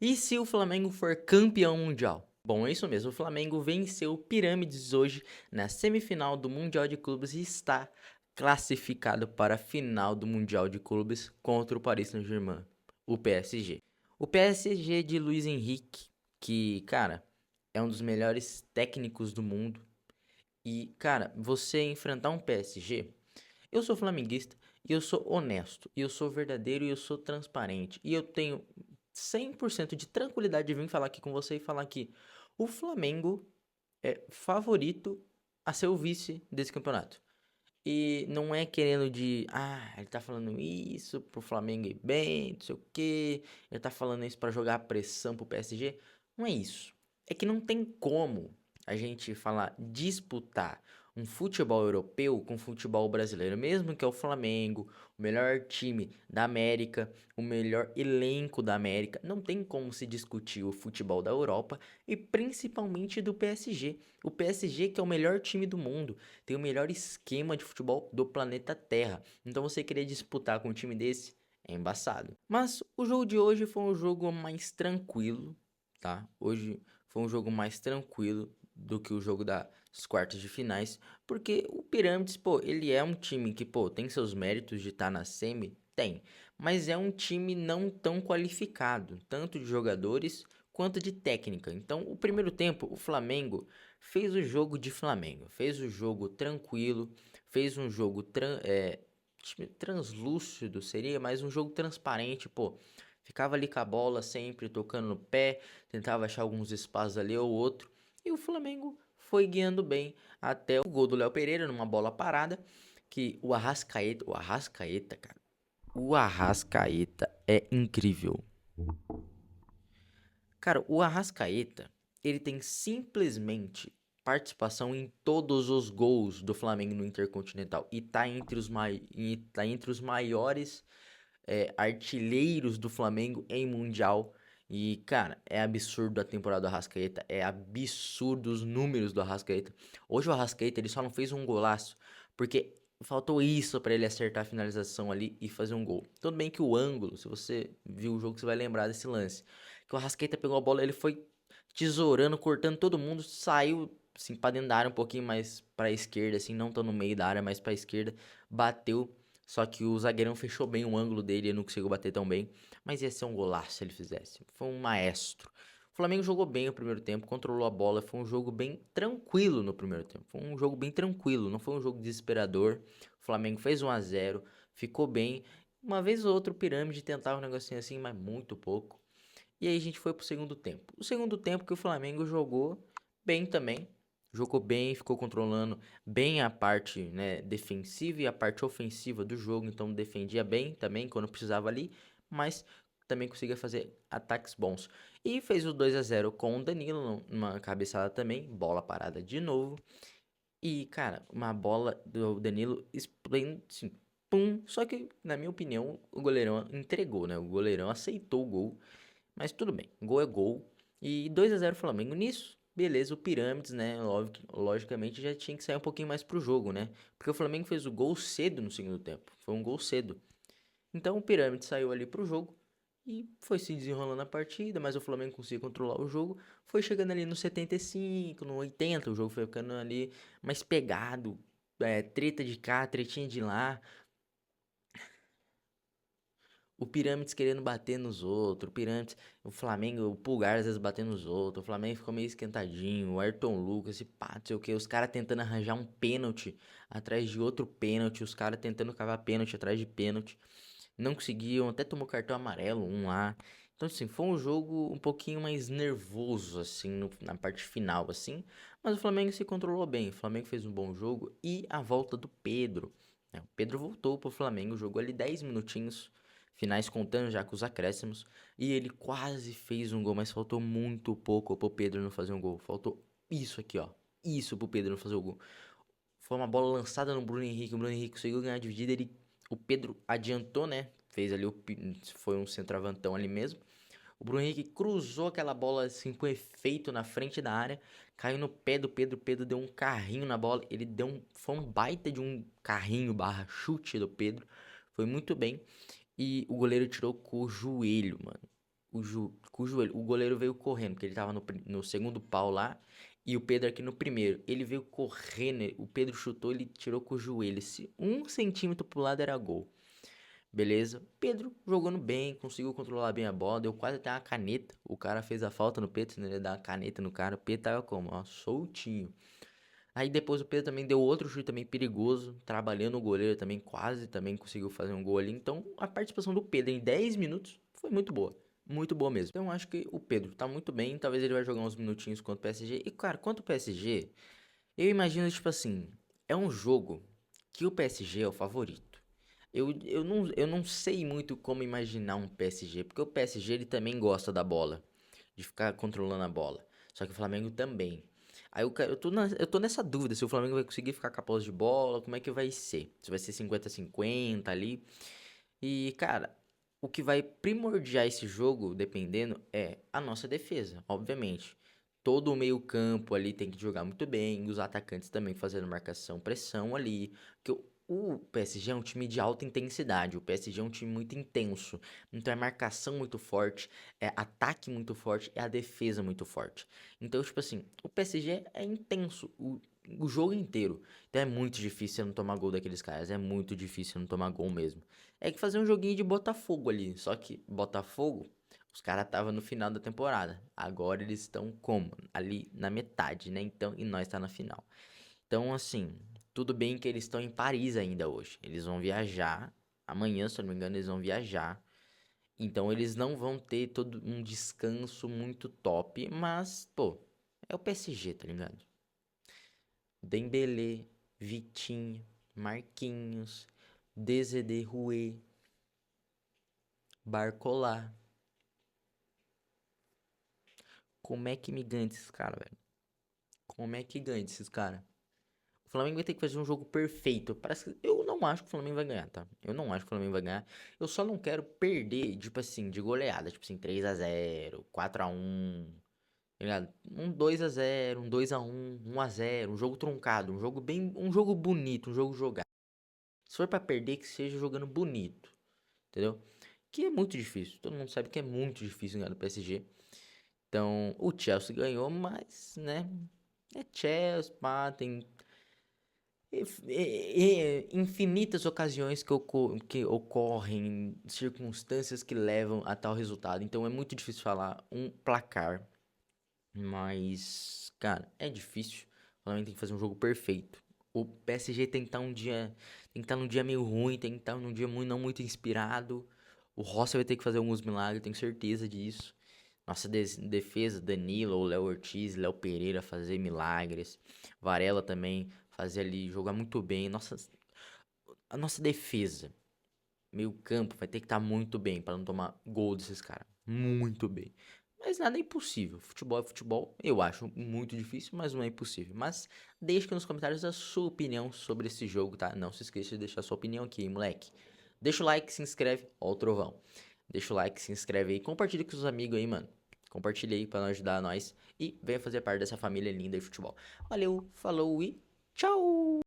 E se o Flamengo for campeão mundial? Bom, é isso mesmo. O Flamengo venceu o Pirâmides hoje na semifinal do Mundial de Clubes e está classificado para a final do Mundial de Clubes contra o Paris Saint-Germain, o PSG. O PSG de Luiz Henrique, que, cara, é um dos melhores técnicos do mundo. E, cara, você enfrentar um PSG. Eu sou flamenguista e eu sou honesto, e eu sou verdadeiro e eu sou transparente. E eu tenho 100% de tranquilidade de vir falar aqui com você e falar que o Flamengo é favorito a ser o vice desse campeonato. E não é querendo ele tá falando isso pro Flamengo ir bem, não sei o quê, ele tá falando isso pra jogar pressão pro PSG. Não é isso. É que não tem como a gente falar disputar um futebol europeu com futebol brasileiro, mesmo que é o Flamengo, o melhor time da América, o melhor elenco da América, não tem como se discutir o futebol da Europa e principalmente do PSG. O PSG que é o melhor time do mundo, tem o melhor esquema de futebol do planeta Terra. Então você querer disputar com um time desse é embaçado. Mas o jogo de hoje foi um jogo mais tranquilo, tá? Hoje foi um jogo mais tranquilo do que o jogo das quartas de finais, porque o Pirâmides, pô, ele é um time que, pô, tem seus méritos de estar na semi, tem, mas é um time não tão qualificado, tanto de jogadores quanto de técnica. Então, o primeiro tempo, o Flamengo fez o jogo de Flamengo, fez o jogo tranquilo, fez um jogo translúcido, seria, mas um jogo transparente, pô. Ficava ali com a bola sempre tocando no pé, tentava achar alguns espaços ali ou outro, e o Flamengo foi guiando bem até o gol do Léo Pereira numa bola parada, que o Arrascaeta, cara, o Arrascaeta é incrível. Cara, o Arrascaeta, ele tem simplesmente participação em todos os gols do Flamengo no Intercontinental e tá entre os maiores artilheiros do Flamengo em Mundial. E, cara, é absurdo a temporada do Arrascaeta, é absurdo os números do Arrascaeta. Hoje o Arrascaeta, ele só não fez um golaço, porque faltou isso pra ele acertar a finalização ali e fazer um gol. Tudo bem que o ângulo, se você viu o jogo, você vai lembrar desse lance. Que o Arrascaeta pegou a bola, ele foi tesourando, cortando todo mundo, saiu assim pra dentro da área um pouquinho mais pra esquerda, assim, não tão no meio da área, mas pra esquerda, bateu. Só que o zagueirão fechou bem o ângulo dele, ele não conseguiu bater tão bem. Mas ia ser um golaço se ele fizesse. Foi um maestro. O Flamengo jogou bem o primeiro tempo, controlou a bola. Foi um jogo bem tranquilo no primeiro tempo. Foi um jogo bem tranquilo, não foi um jogo desesperador. O Flamengo fez 1 a 0, ficou bem. Uma vez ou outra o Pirâmide tentava um negocinho assim, mas muito pouco. E aí a gente foi pro segundo tempo. O segundo tempo que o Flamengo jogou bem também. Jogou bem, ficou controlando bem a parte, né, defensiva e a parte ofensiva do jogo. Então defendia bem também quando precisava ali, mas também conseguia fazer ataques bons. E fez o 2 a 0 com o Danilo numa cabeçada também, bola parada de novo. E, cara, uma bola do Danilo esplêndida, assim, pum. Só que, na minha opinião, o goleirão entregou, né? O goleirão aceitou o gol. Mas tudo bem, gol é gol. E 2 a 0 Flamengo nisso. Beleza, o Pirâmides, né? Logicamente já tinha que sair um pouquinho mais pro jogo, né? Porque o Flamengo fez o gol cedo no segundo tempo. Foi um gol cedo. Então o Pirâmides saiu ali pro jogo e foi se desenrolando a partida, mas o Flamengo conseguiu controlar o jogo. Foi chegando ali no 75, no 80, o jogo foi ficando ali mais pegado. Treta de cá, tretinha de lá. O Pirâmides querendo bater nos outros, o Flamengo, o Pulgar às vezes batendo nos outros, o Flamengo ficou meio esquentadinho, o Ayrton Lucas, e pá, não sei o que, os caras tentando arranjar um pênalti atrás de outro pênalti, os caras tentando cavar pênalti atrás de pênalti, não conseguiam, até tomou cartão amarelo, um lá. Então, assim, foi um jogo um pouquinho mais nervoso, assim, na parte final, assim, mas o Flamengo se controlou bem, o Flamengo fez um bom jogo e a volta do Pedro, né? O Pedro voltou pro Flamengo, jogou ali 10 minutinhos, finais contando já com os acréscimos. E ele quase fez um gol, mas faltou muito pouco pro Pedro não fazer um gol. Faltou isso aqui, ó. Isso pro Pedro não fazer o gol. Foi uma bola lançada no Bruno Henrique. O Bruno Henrique conseguiu ganhar a dividida. O Pedro adiantou, né? Fez ali foi um centroavantão ali mesmo. O Bruno Henrique cruzou aquela bola assim com efeito na frente da área. Caiu no pé do Pedro. O Pedro deu um carrinho na bola. Foi um baita de um carrinho barra chute do Pedro. Foi muito bem. E o goleiro tirou com o joelho, mano. com o joelho. O goleiro veio correndo, porque ele tava no segundo pau lá. E o Pedro aqui no primeiro. Ele veio correndo. O Pedro chutou, ele tirou com o joelho. Se 1 centímetro pro lado era gol. Beleza? Pedro jogando bem, conseguiu controlar bem a bola. Deu quase até uma caneta. O cara fez a falta no Pedro, senão ele ia dar uma caneta no cara. O Pedro tava como? Ó, soltinho. Aí depois o Pedro também deu outro chute também perigoso, trabalhando o goleiro também, quase também conseguiu fazer um gol ali. Então a participação do Pedro em 10 minutos foi muito boa mesmo. Então eu acho que o Pedro tá muito bem, talvez ele vai jogar uns minutinhos contra o PSG. E cara, quanto o PSG, eu imagino tipo assim, é um jogo que o PSG é o favorito. Eu não sei muito como imaginar um PSG, porque o PSG ele também gosta da bola, de ficar controlando a bola. Só que o Flamengo também. Aí eu tô nessa dúvida se o Flamengo vai conseguir ficar com a posse de bola, como é que vai ser? Se vai ser 50-50 ali. E, cara, o que vai primordiar esse jogo, dependendo, é a nossa defesa, obviamente. Todo o meio-campo ali tem que jogar muito bem, os atacantes também fazendo marcação, pressão ali. Porque o PSG é um time de alta intensidade, o PSG é um time muito intenso. Então é marcação muito forte, é ataque muito forte, é a defesa muito forte. Então, tipo assim, o PSG é intenso o jogo inteiro. Então é muito difícil você não tomar gol daqueles caras, é muito difícil você não tomar gol mesmo. É que fazer um joguinho de Botafogo ali. Só que Botafogo, os caras estavam no final da temporada. Agora eles estão como? Ali na metade, né? Então, e nós tá na final. Então, assim, tudo bem que eles estão em Paris ainda hoje. Eles vão viajar. Amanhã, se eu não me engano, eles vão viajar. Então, eles não vão ter todo um descanso muito top. Mas, pô, é o PSG, tá ligado? Dembélé, Vitinho, Marquinhos, Desiré, Barcola. Como é que me ganha desses caras, velho? Como é que ganha desses caras? O Flamengo vai ter que fazer um jogo perfeito. Parece que eu não acho que o Flamengo vai ganhar, tá? Eu não acho que o Flamengo vai ganhar. Eu só não quero perder, tipo assim, de goleada. Tipo assim, 3-0, 4-1, tá ligado? Um 2-0, um 2-1, 1-0, um jogo truncado, um jogo bem, um jogo bonito, um jogo jogado. Se for pra perder, que seja jogando bonito, entendeu? Que é muito difícil. Todo mundo sabe que é muito difícil ganhar do PSG. Então, o Chelsea ganhou, mas, né? É Chelsea, pá, tem infinitas ocasiões que ocorrem, circunstâncias que levam a tal resultado. Então, é muito difícil falar um placar, mas, cara, é difícil. O Flamengo tem que fazer um jogo perfeito. O PSG tem que estar num dia meio ruim, tem que estar num dia muito, não muito inspirado. O Rossi vai ter que fazer alguns milagres, tenho certeza disso. Nossa defesa, Danilo, o Léo Ortiz, Léo Pereira fazer milagres. Varela também fazer ali, jogar muito bem. A nossa defesa, meio campo, vai ter que estar muito bem para não tomar gol desses caras. Muito bem. Mas nada é impossível. Futebol é futebol. Eu acho muito difícil, mas não é impossível. Mas deixe aqui nos comentários a sua opinião sobre esse jogo, tá? Não se esqueça de deixar a sua opinião aqui, moleque. Deixa o like, se inscreve. Ó o trovão. Deixa o like, se inscreve aí. Compartilha com seus amigos aí, mano. Compartilha aí pra ajudar nós. E venha fazer parte dessa família linda de futebol. Valeu, falou e tchau!